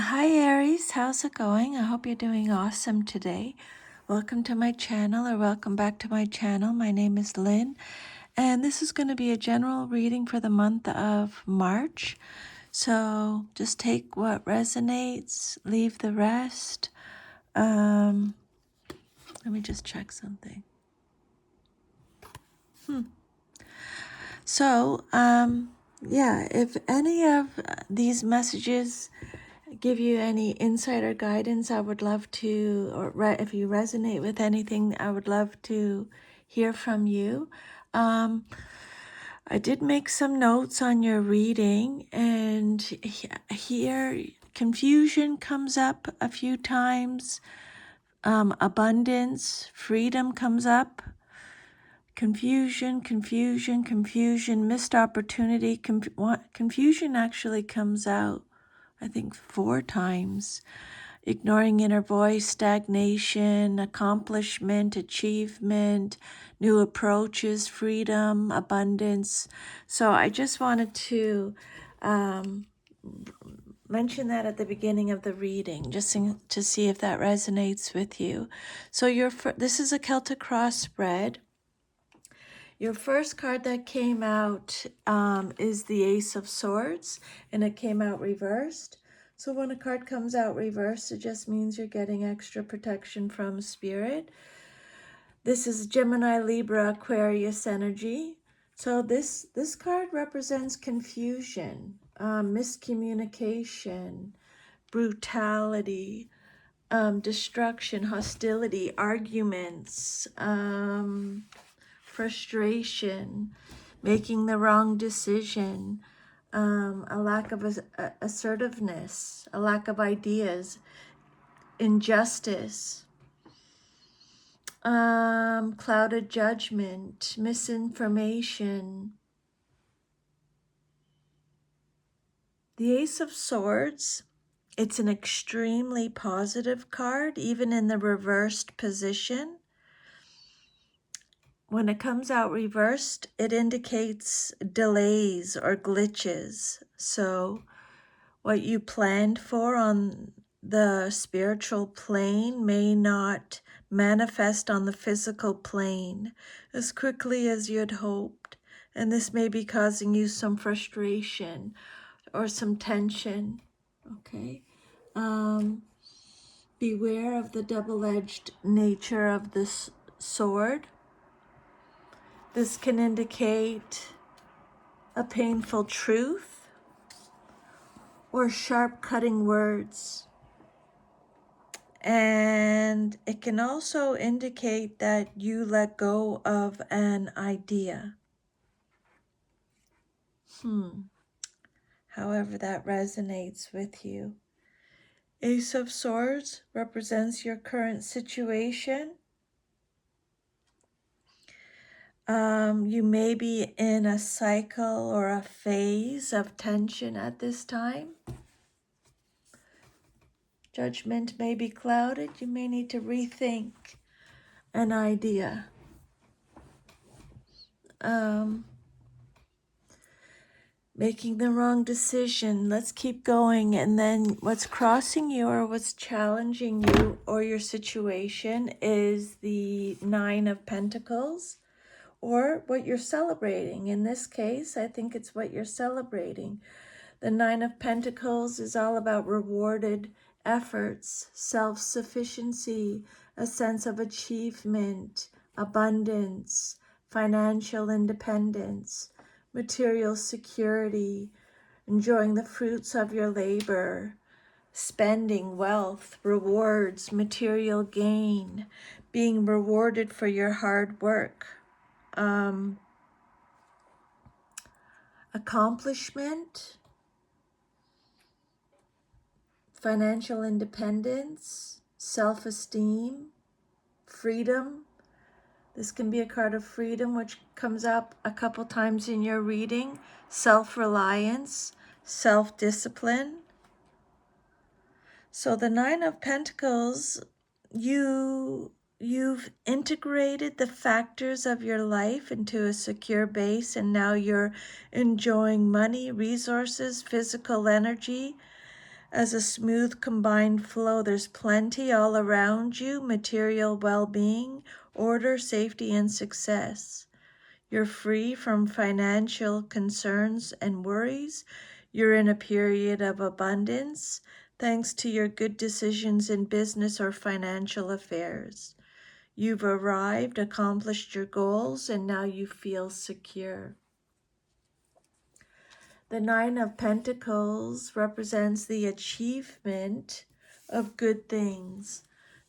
Hi Aries, how's it going? I hope you're doing awesome today. Welcome to my channel, or welcome back to my channel. My name is Lynn, and this is going to be a general reading for the month of March. So just take what resonates, leave the rest. Let me just check something. So, yeah, if any of these messages give you any insight or guidance, I would love to, or if you resonate with anything, I would love to hear from you. I did make some notes on your reading, and here confusion comes up a few times. Abundance, freedom comes up. Confusion, missed opportunity. Confusion actually comes out, I think, 4 times. Ignoring inner voice, stagnation, accomplishment, achievement, new approaches, freedom, abundance. So I just wanted to mention that at the beginning of the reading, just to see if that resonates with you. So this is a Celtic cross spread. Your first card that came out is the Ace of Swords, and it came out reversed. So when a card comes out reversed, it just means you're getting extra protection from Spirit. This is Gemini, Libra, Aquarius energy. So this card represents confusion, miscommunication, brutality, destruction, hostility, arguments, frustration, making the wrong decision, a lack of assertiveness, a lack of ideas, injustice, clouded judgment, misinformation. The Ace of Swords, it's an extremely positive card, even in the reversed position. When it comes out reversed, it indicates delays or glitches. So what you planned for on the spiritual plane may not manifest on the physical plane as quickly as you had hoped. And this may be causing you some frustration or some tension. Okay. Beware of the double-edged nature of this sword. This can indicate a painful truth or sharp cutting words. And it can also indicate that you let go of an idea. However that resonates with you. Ace of Swords represents your current situation. You may be in a cycle or a phase of tension at this time. Judgment may be clouded. You may need to rethink an idea. Making the wrong decision. Let's keep going. And then what's crossing you or what's challenging you or your situation is the Nine of Pentacles, or what you're celebrating. In this case, I think it's what you're celebrating. The Nine of Pentacles is all about rewarded efforts, self-sufficiency, a sense of achievement, abundance, financial independence, material security, enjoying the fruits of your labor, spending wealth, rewards, material gain, being rewarded for your hard work, accomplishment, financial independence, self-esteem, freedom. This can be a card of freedom, which comes up a couple times in your reading. Self-reliance, self-discipline. So the Nine of Pentacles, you've integrated the factors of your life into a secure base, and now you're enjoying money, resources, physical energy, as a smooth combined flow. There's plenty all around you, material well-being, order, safety, and success. You're free from financial concerns and worries. You're in a period of abundance thanks to your good decisions in business or financial affairs. You've arrived, accomplished your goals, and now you feel secure. The Nine of Pentacles represents the achievement of good things.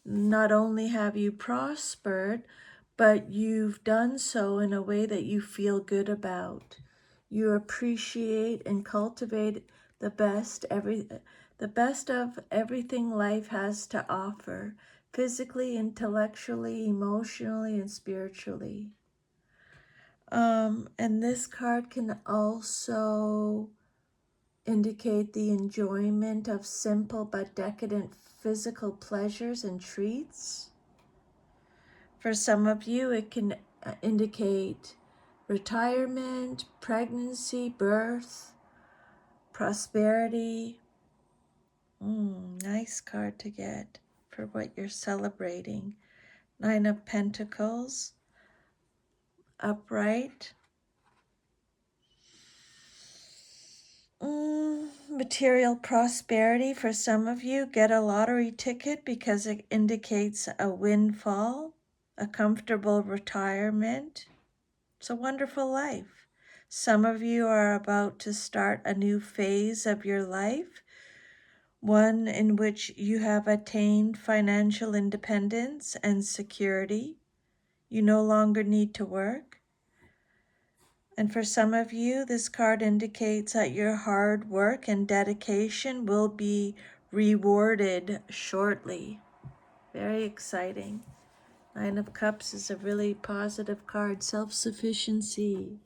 Not only have you prospered, but you've done so in a way that you feel good about. You appreciate and cultivate the best of everything life has to offer, physically, intellectually, emotionally, and spiritually. And this card can also indicate the enjoyment of simple but decadent physical pleasures and treats. For some of you, it can indicate retirement, pregnancy, birth, prosperity. Nice card to get for what you're celebrating. Nine of Pentacles, upright. Material prosperity. For some of you, get a lottery ticket because it indicates a windfall, a comfortable retirement. It's a wonderful life. Some of you are about to start a new phase of your life, one in which you have attained financial independence and security. You no longer need to work. And for some of you, this card indicates that your hard work and dedication will be rewarded shortly. Very exciting. Nine of Cups is a really positive card. Self-sufficiency,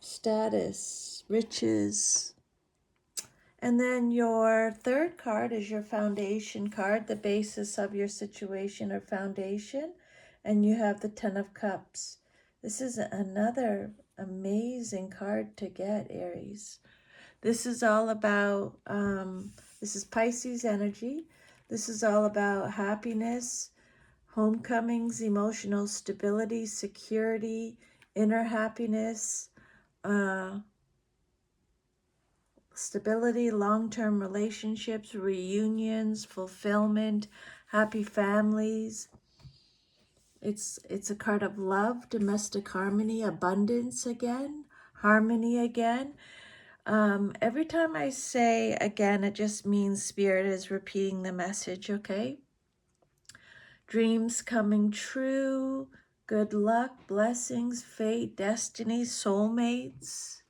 status, riches. And then your third card is your foundation card, the basis of your situation or foundation. And you have the Ten of Cups. This is another amazing card to get, Aries. This is all about, this is Pisces energy. This is all about happiness, homecomings, emotional stability, security, inner happiness, stability, long-term relationships, reunions, fulfillment, happy families. It's a card of love, domestic harmony, abundance again, harmony again. Every time I say again, it just means Spirit is repeating the message, okay? Dreams coming true, good luck, blessings, fate, destiny, soulmates,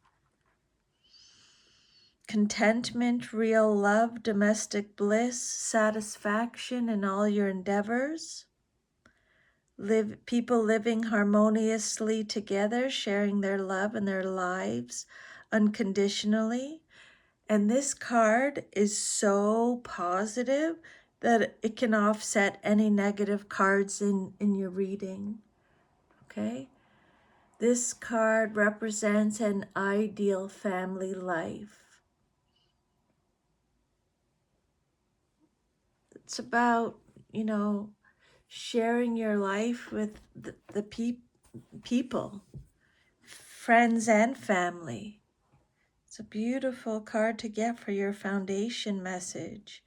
contentment, real love, domestic bliss, satisfaction in all your endeavors. People living harmoniously together, sharing their love and their lives unconditionally. And this card is so positive that it can offset any negative cards in your reading, okay? This card represents an ideal family life. It's about, sharing your life with the people, friends and family. It's a beautiful card to get for your foundation message.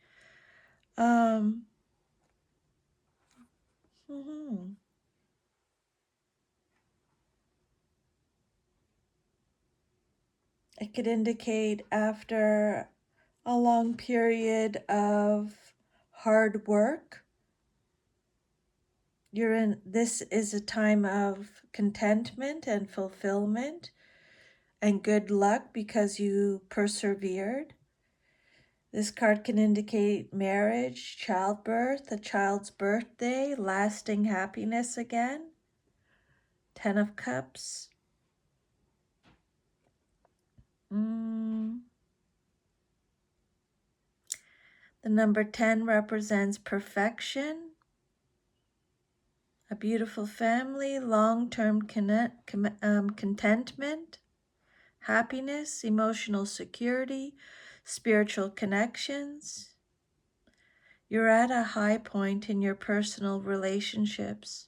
It could indicate after a long period of hard work, this is a time of contentment and fulfillment and good luck because you persevered. This card can indicate marriage, childbirth, a child's birthday, lasting happiness again. Ten of Cups. The number 10 represents perfection, a beautiful family, long-term contentment, happiness, emotional security, spiritual connections. You're at a high point in your personal relationships.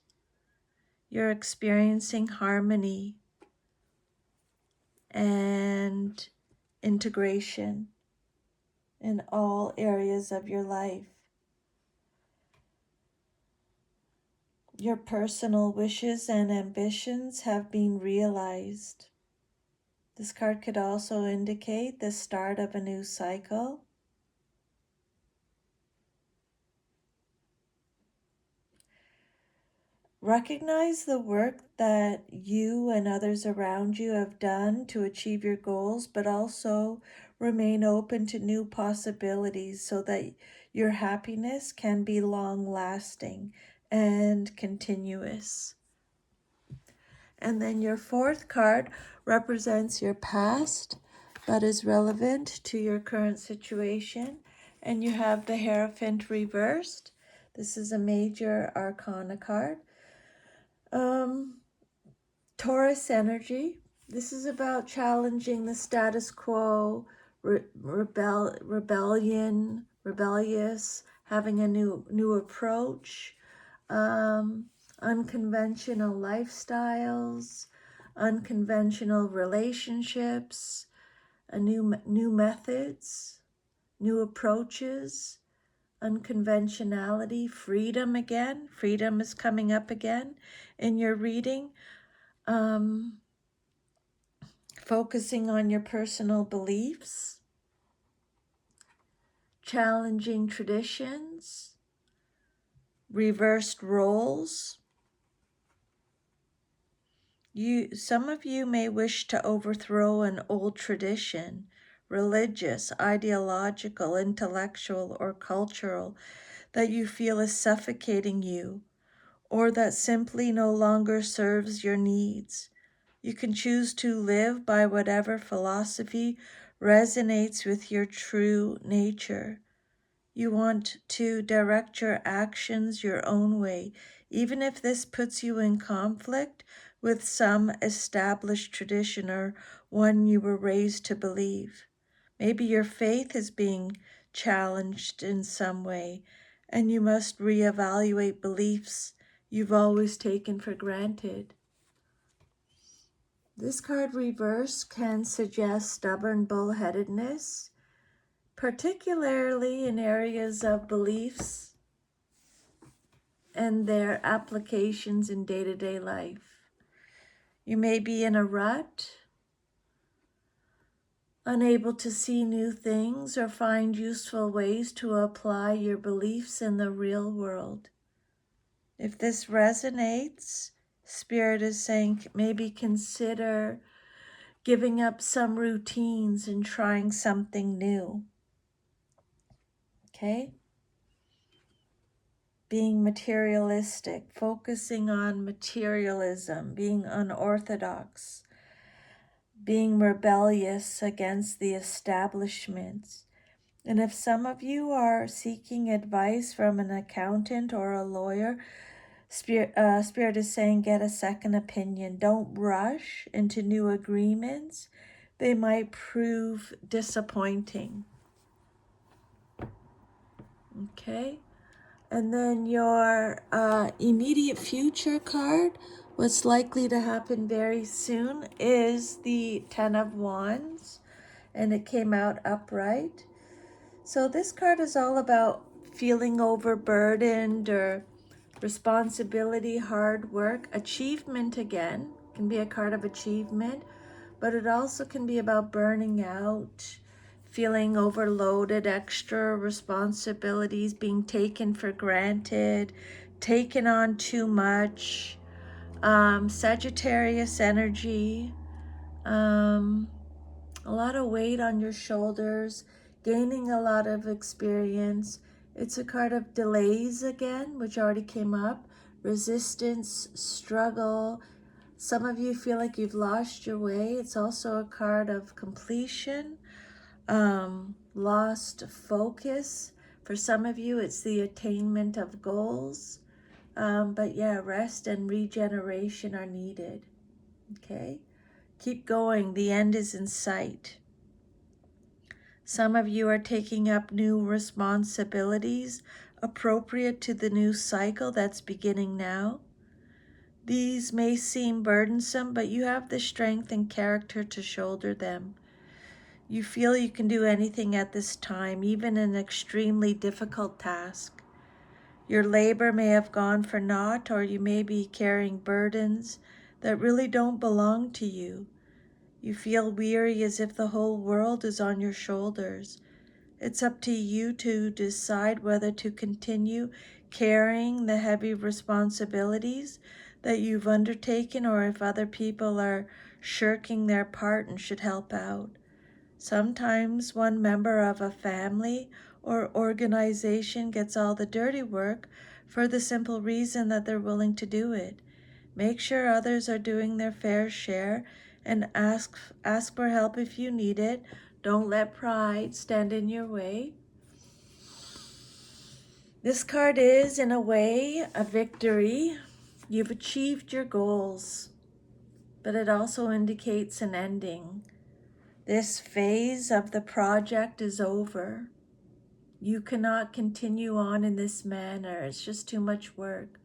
You're experiencing harmony and integration in all areas of your life. Your personal wishes and ambitions have been realized. This card could also indicate the start of a new cycle. Recognize the work that you and others around you have done to achieve your goals, but also remain open to new possibilities so that your happiness can be long-lasting and continuous. And then your fourth card represents your past, but is relevant to your current situation. And you have the Hierophant reversed. This is a major arcana card. Taurus energy. This is about challenging the status quo, rebellious, having a new approach, unconventional lifestyles, unconventional relationships, new methods, new approaches, unconventionality, freedom again. Freedom is coming up again in your reading. Focusing on your personal beliefs, challenging traditions, reversed roles. Some of you may wish to overthrow an old tradition, religious, ideological, intellectual, or cultural, that you feel is suffocating you, or that simply no longer serves your needs. You can choose to live by whatever philosophy resonates with your true nature. You want to direct your actions your own way, even if this puts you in conflict with some established tradition or one you were raised to believe. Maybe your faith is being challenged in some way, and you must reevaluate beliefs you've always taken for granted. This card reverse can suggest stubborn bullheadedness, particularly in areas of beliefs and their applications in day-to-day life. You may be in a rut, unable to see new things or find useful ways to apply your beliefs in the real world. If this resonates, Spirit is saying maybe consider giving up some routines and trying something new. Okay? Being materialistic, focusing on materialism, being unorthodox, being rebellious against the establishments. And if some of you are seeking advice from an accountant or a lawyer, Spirit is saying get a second opinion. Don't rush into new agreements. They might prove disappointing. Okay? And then your immediate future card, what's likely to happen very soon, is the Ten of Wands. And it came out upright. So this card is all about feeling overburdened or responsibility, hard work, achievement again. Can be a card of achievement, but it also can be about burning out, feeling overloaded, extra responsibilities, being taken for granted, taken on too much, Sagittarius energy, a lot of weight on your shoulders, gaining a lot of experience. It's a card of delays again, which already came up, resistance, struggle. Some of you feel like you've lost your way. It's also a card of completion, lost focus. For some of you, it's the attainment of goals. But yeah, rest and regeneration are needed. Okay? Keep going. The end is in sight. Some of you are taking up new responsibilities appropriate to the new cycle that's beginning now. These may seem burdensome, but you have the strength and character to shoulder them. You feel you can do anything at this time, even an extremely difficult task. Your labor may have gone for naught, or you may be carrying burdens that really don't belong to you. You feel weary as if the whole world is on your shoulders. It's up to you to decide whether to continue carrying the heavy responsibilities that you've undertaken, or if other people are shirking their part and should help out. Sometimes one member of a family or organization gets all the dirty work for the simple reason that they're willing to do it. Make sure others are doing their fair share and ask for help if you need it. Don't let pride stand in your way. This card is, in a way, a victory. You've achieved your goals, but it also indicates an ending. This phase of the project is over. You cannot continue on in this manner. It's just too much work.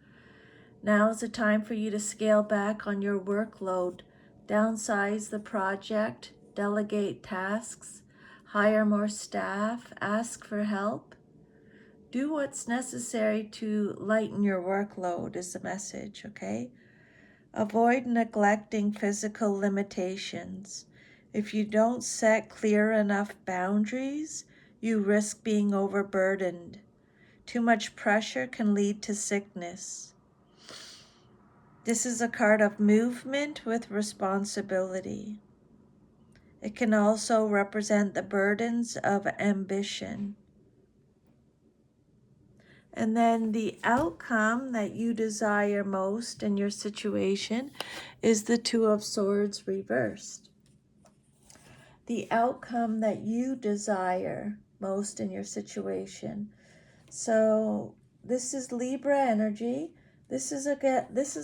Now is the time for you to scale back on your workload, downsize the project, delegate tasks, hire more staff, ask for help. Do what's necessary to lighten your workload is the message, okay? Avoid neglecting physical limitations. If you don't set clear enough boundaries, you risk being overburdened. Too much pressure can lead to sickness. This is a card of movement with responsibility. It can also represent the burdens of ambition. And then the outcome that you desire most in your situation is the Two of Swords reversed. The outcome that you desire most in your situation. So this is Libra energy. This is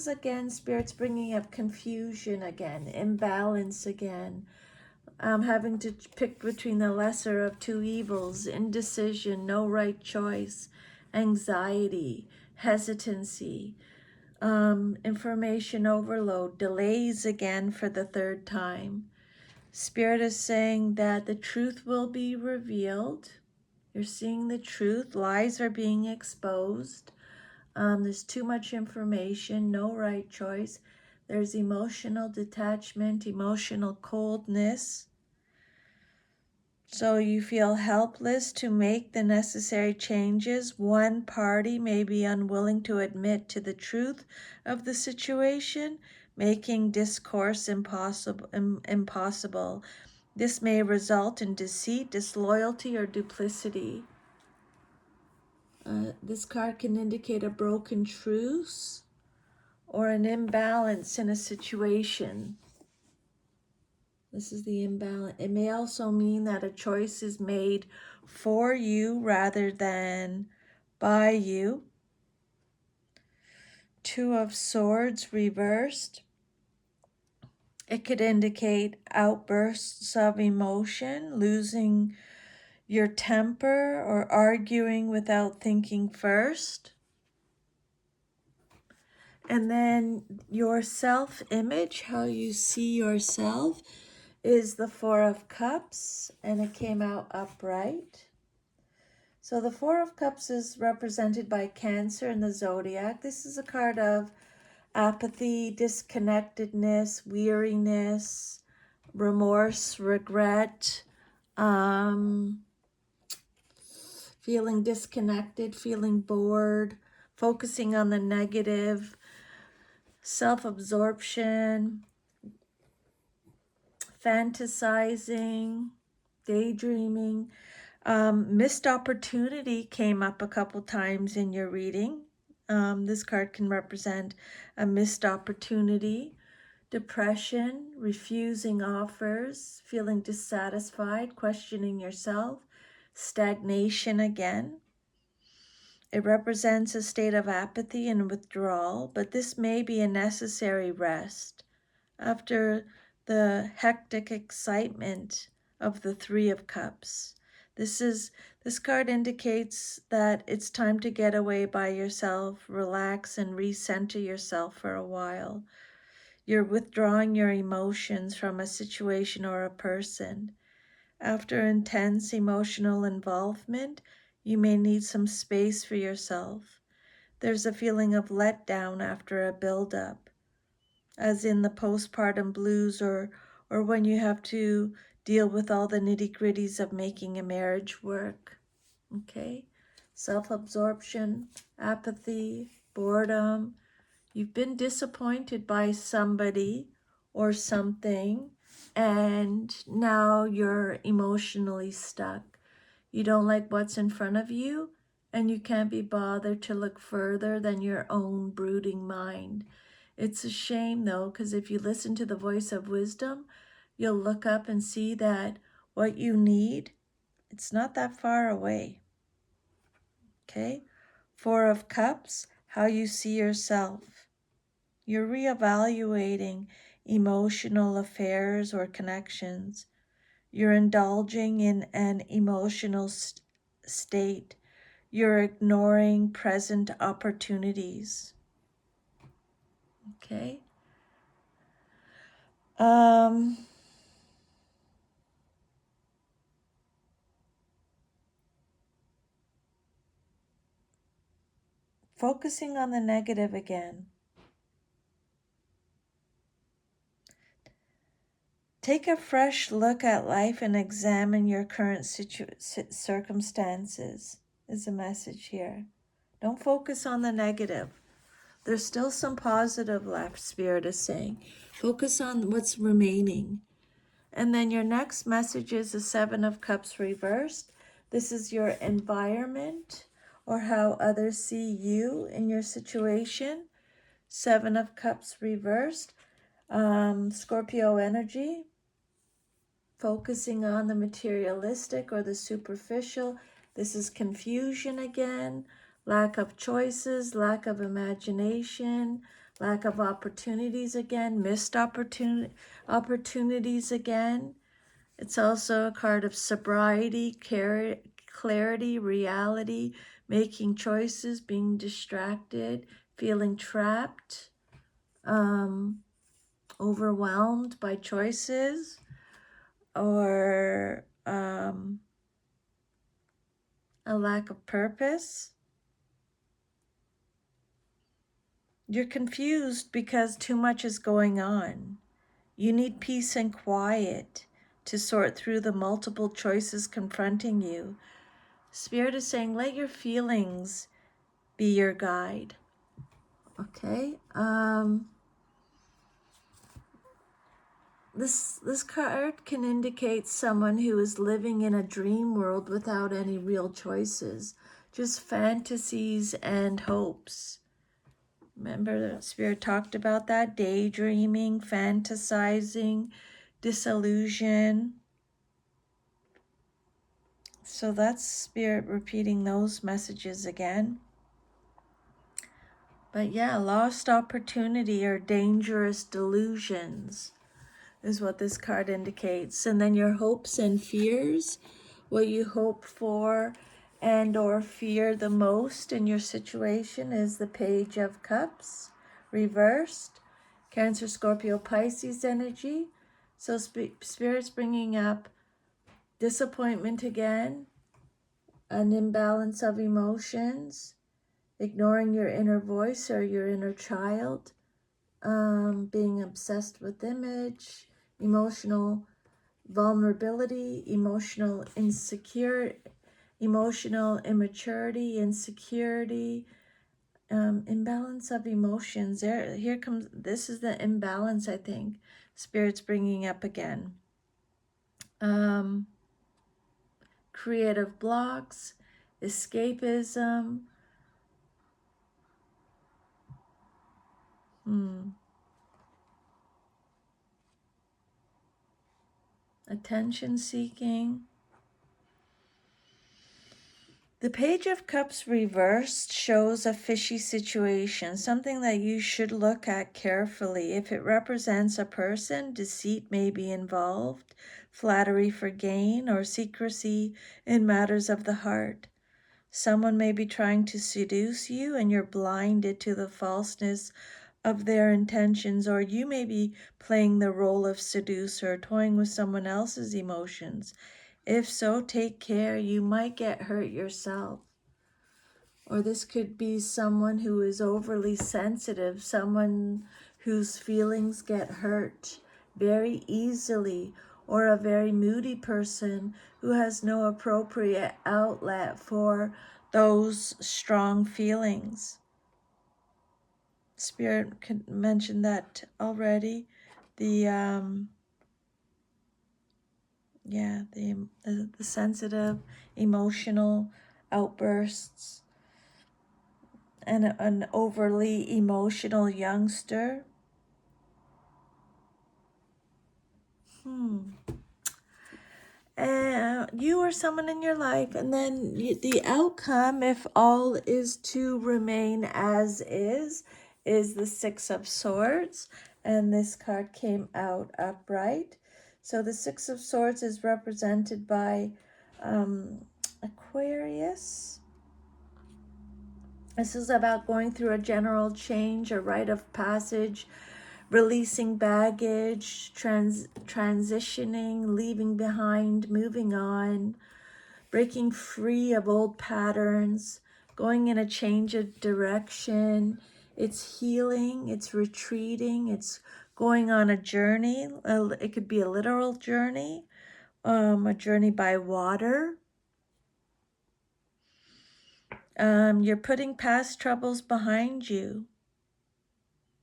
again Spirit's bringing up confusion again, imbalance again. Having to pick between the lesser of two evils, indecision, no right choice, anxiety, hesitancy, information overload, delays again for the third time. Spirit is saying that the truth will be revealed. You're seeing the truth. Lies are being exposed. There's too much information, no right choice. There's emotional detachment, emotional coldness. So you feel helpless to make the necessary changes. One party may be unwilling to admit to the truth of the situation, making discourse impossible. This may result in deceit, disloyalty, or duplicity. This card can indicate a broken truce or an imbalance in a situation. This is the imbalance. It may also mean that a choice is made for you rather than by you. Two of Swords reversed. It could indicate outbursts of emotion, losing your temper, or arguing without thinking first. And then your self-image, how you see yourself, is the Four of Cups, and it came out upright. So the Four of Cups is represented by Cancer in the zodiac. This is a card of apathy, disconnectedness, weariness, remorse, regret, feeling disconnected, feeling bored, focusing on the negative, self-absorption, fantasizing, daydreaming. Missed opportunity came up a couple times in your reading. This card can represent a missed opportunity, depression, refusing offers, feeling dissatisfied, questioning yourself, stagnation again. It represents a state of apathy and withdrawal, but this may be a necessary rest after the hectic excitement of the Three of Cups. This card indicates that it's time to get away by yourself, relax and recenter yourself for a while. You're withdrawing your emotions from a situation or a person. After intense emotional involvement, you may need some space for yourself. There's a feeling of letdown after a buildup, as in the postpartum blues, or when you have to deal with all the nitty-gritties of making a marriage work. Okay? Self-absorption, apathy, boredom. You've been disappointed by somebody or something, and now you're emotionally stuck. You don't like what's in front of you, and you can't be bothered to look further than your own brooding mind. It's a shame, though, because if you listen to the voice of wisdom, you'll look up and see that what you need, it's not that far away. Okay? Four of Cups, how you see yourself. You're reevaluating emotional affairs or connections. You're indulging in an emotional state. You're ignoring present opportunities. Okay? Focusing on the negative again. Take a fresh look at life and examine your current circumstances, is the message here. Don't focus on the negative. There's still some positive left, Spirit is saying. Focus on what's remaining. And then your next message is the Seven of Cups reversed. This is your environment or how others see you in your situation. Seven of Cups reversed. Scorpio energy. Focusing on the materialistic or the superficial. This is confusion again, lack of choices, lack of imagination, lack of opportunities again, missed opportunities again. It's also a card of sobriety, clarity, reality, making choices, being distracted, feeling trapped, overwhelmed by choices, or a lack of purpose. You're confused because too much is going on. You need peace and quiet to sort through the multiple choices confronting you. Spirit is saying, let your feelings be your guide. Okay? This card can indicate someone who is living in a dream world without any real choices, just fantasies and hopes. Remember the Spirit talked about that? Daydreaming, fantasizing, disillusion. So that's Spirit repeating those messages again. But yeah, lost opportunity or dangerous delusions is what this card indicates. And then your hopes and fears, what you hope for and or fear the most in your situation, is the Page of Cups reversed. Cancer, Scorpio, Pisces energy. So Spirit's bringing up disappointment again, an imbalance of emotions, ignoring your inner voice or your inner child, being obsessed with image, emotional vulnerability, emotional immaturity, insecurity, imbalance of emotions. Here comes, this is the imbalance, I think, Spirit's bringing up again. Creative blocks, escapism, attention seeking. The Page of Cups reversed shows a fishy situation, something that you should look at carefully. If it represents a person, deceit may be involved, flattery for gain, or secrecy in matters of the heart. Someone may be trying to seduce you and you're blinded to the falseness of their intentions, or you may be playing the role of seducer, toying with someone else's emotions. If so, take care. You might get hurt yourself. Or this could be someone who is overly sensitive, someone whose feelings get hurt very easily, or a very moody person who has no appropriate outlet for those strong feelings. Spirit mentioned that already. The the sensitive, emotional outbursts, and an overly emotional youngster. You or someone in your life, and then the outcome, if all is to remain as is the Six of Swords, and this card came out upright. So the Six of Swords is represented by Aquarius. This is about going through a general change, a rite of passage, releasing baggage, transitioning, leaving behind, moving on, breaking free of old patterns, going in a change of direction. It's healing, it's retreating, it's going on a journey. It could be a literal journey, a journey by water. You're putting past troubles behind you.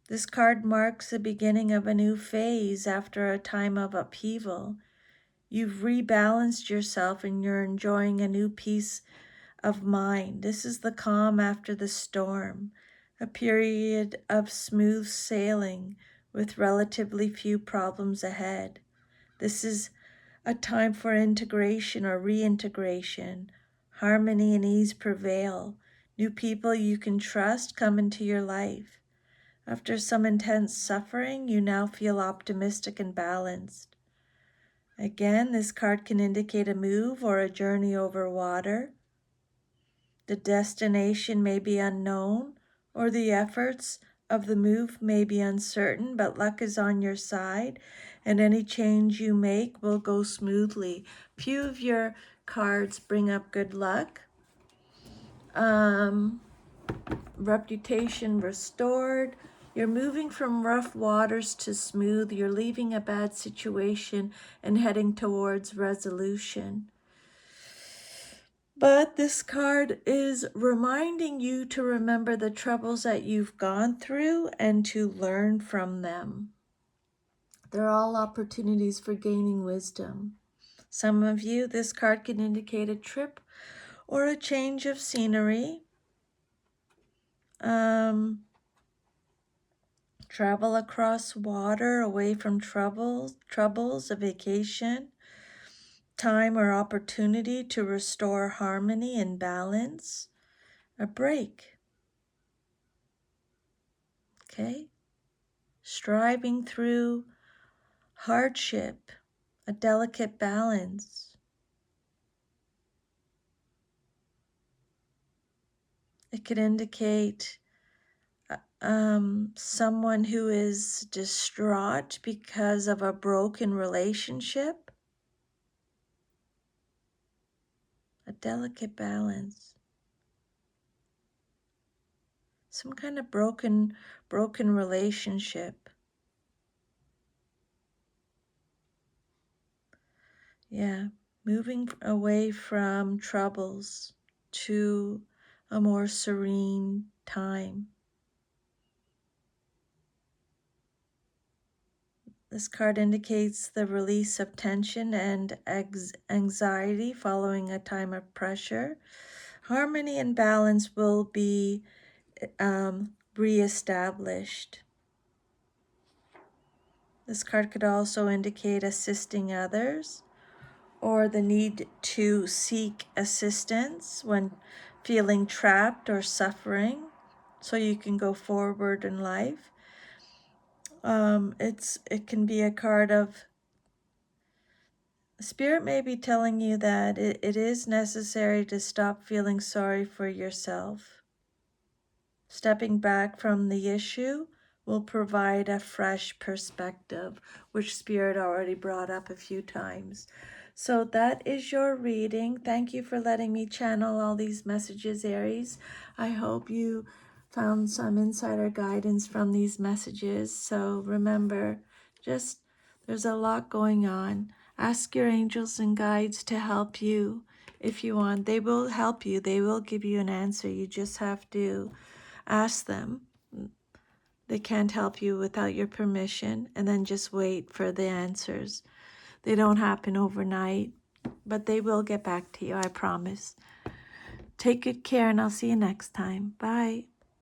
This card marks the beginning of a new phase after a time of upheaval. You've rebalanced yourself and you're enjoying a new peace of mind. This is the calm after the storm, a period of smooth sailing with relatively few problems ahead. This is a time for integration or reintegration. Harmony and ease prevail. New people you can trust come into your life. After some intense suffering, you now feel optimistic and balanced. Again, this card can indicate a move or a journey over water. The destination may be unknown, or the efforts of the move may be uncertain, but luck is on your side, and any change you make will go smoothly. Few of your cards bring up good luck. Reputation restored. You're moving from rough waters to smooth. You're leaving a bad situation and heading towards resolution. But this card is reminding you to remember the troubles that you've gone through and to learn from them. They're all opportunities for gaining wisdom. Some of you, this card can indicate a trip or a change of scenery. Travel across water, away from troubles, a vacation, time or opportunity to restore harmony and balance, a break. Okay? Striving through hardship, a delicate balance. It could indicate someone who is distraught because of a broken relationship. A delicate balance. Some kind of broken relationship. Yeah, moving away from troubles to a more serene time. This card indicates the release of tension and anxiety following a time of pressure. Harmony and balance will be reestablished. This card could also indicate assisting others or the need to seek assistance when feeling trapped or suffering so you can go forward in life. It can be a card of Spirit may be telling you that it is necessary to stop feeling sorry for yourself. Stepping back from the issue will provide a fresh perspective, which Spirit already brought up a few times. So that is your reading. Thank you for letting me channel all these messages, Aries. I hope you found some insider guidance from these messages. So remember, just there's a lot going on. Ask your angels and guides to help you if you want. They will help you. They will give you an answer. You just have to ask them. They can't help you without your permission, and then just wait for the answers. They don't happen overnight, but they will get back to you, I promise. Take good care, and I'll see you next time. Bye.